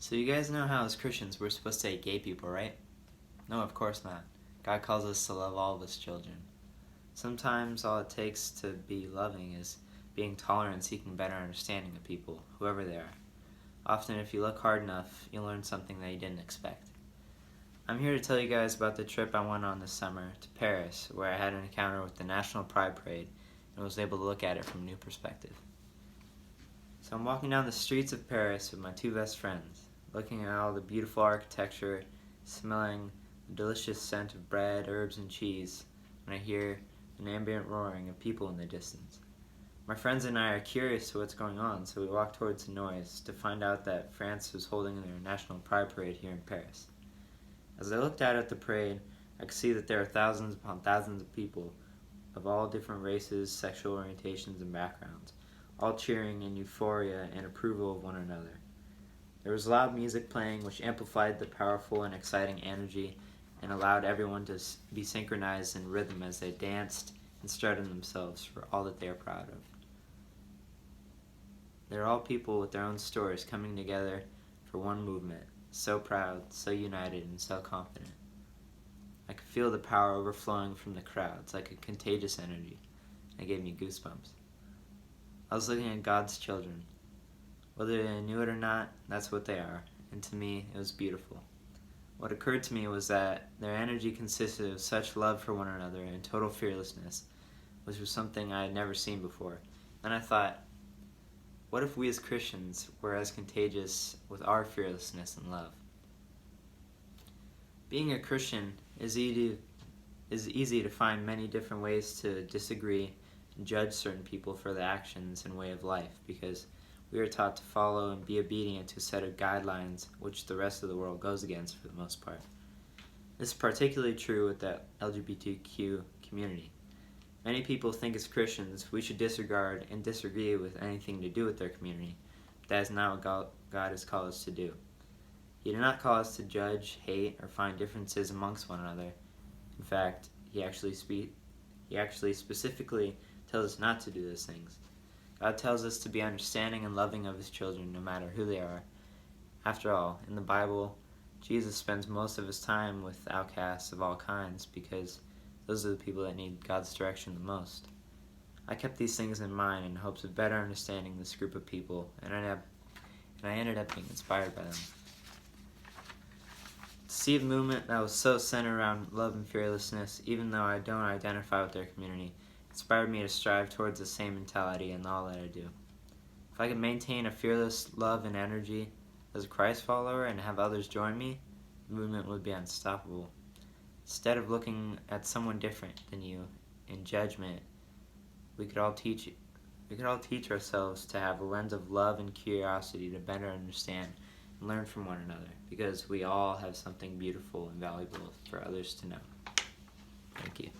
So you guys know how as Christians we're supposed to hate gay people, right? No, of course not. God calls us to love all of his children. Sometimes all it takes to be loving is being tolerant and seeking better understanding of people, whoever they are. Often if you look hard enough, you'll learn something that you didn't expect. I'm here to tell you guys about the trip I went on this summer to Paris, where I had an encounter with the National Pride Parade and was able to look at it from a new perspective. So I'm walking down the streets of Paris with my two best friends, looking at all the beautiful architecture, smelling the delicious scent of bread, herbs, and cheese, when I hear an ambient roaring of people in the distance. My friends and I are curious to what's going on, so we walk towards the noise to find out that France was holding their National Pride Parade here in Paris. As I looked out at the parade, I could see that there are thousands upon thousands of people of all different races, sexual orientations, and backgrounds, all cheering in euphoria and approval of one another. There was loud music playing which amplified the powerful and exciting energy and allowed everyone to be synchronized in rhythm as they danced and strutted themselves for all that they are proud of. They're all people with their own stories coming together for one movement, so proud, so united, and so confident. I could feel the power overflowing from the crowds like a contagious energy. It gave me goosebumps. I was looking at God's children. Whether they knew it or not, that's what they are, and to me, it was beautiful. What occurred to me was that their energy consisted of such love for one another and total fearlessness, which was something I had never seen before. Then I thought, what if we as Christians were as contagious with our fearlessness and love? Being a Christian is easy to find many different ways to disagree and judge certain people for their actions and way of life, because we are taught to follow and be obedient to a set of guidelines which the rest of the world goes against for the most part. This is particularly true with the LGBTQ community. Many people think as Christians we should disregard and disagree with anything to do with their community, but that is not what God has called us to do. He did not call us to judge, hate, or find differences amongst one another. In fact, he actually specifically tells us not to do those things. God tells us to be understanding and loving of his children no matter who they are. After all, in the Bible, Jesus spends most of his time with outcasts of all kinds because those are the people that need God's direction the most. I kept these things in mind in hopes of better understanding this group of people, and I ended up being inspired by them. To see a movement that was so centered around love and fearlessness, even though I don't identify with their community, inspired me to strive towards the same mentality in all that I do. If I could maintain a fearless love and energy as a Christ follower and have others join me, the movement would be unstoppable. Instead of looking at someone different than you in judgment, we could all teach ourselves to have a lens of love and curiosity to better understand and learn from one another, because we all have something beautiful and valuable for others to know. Thank you.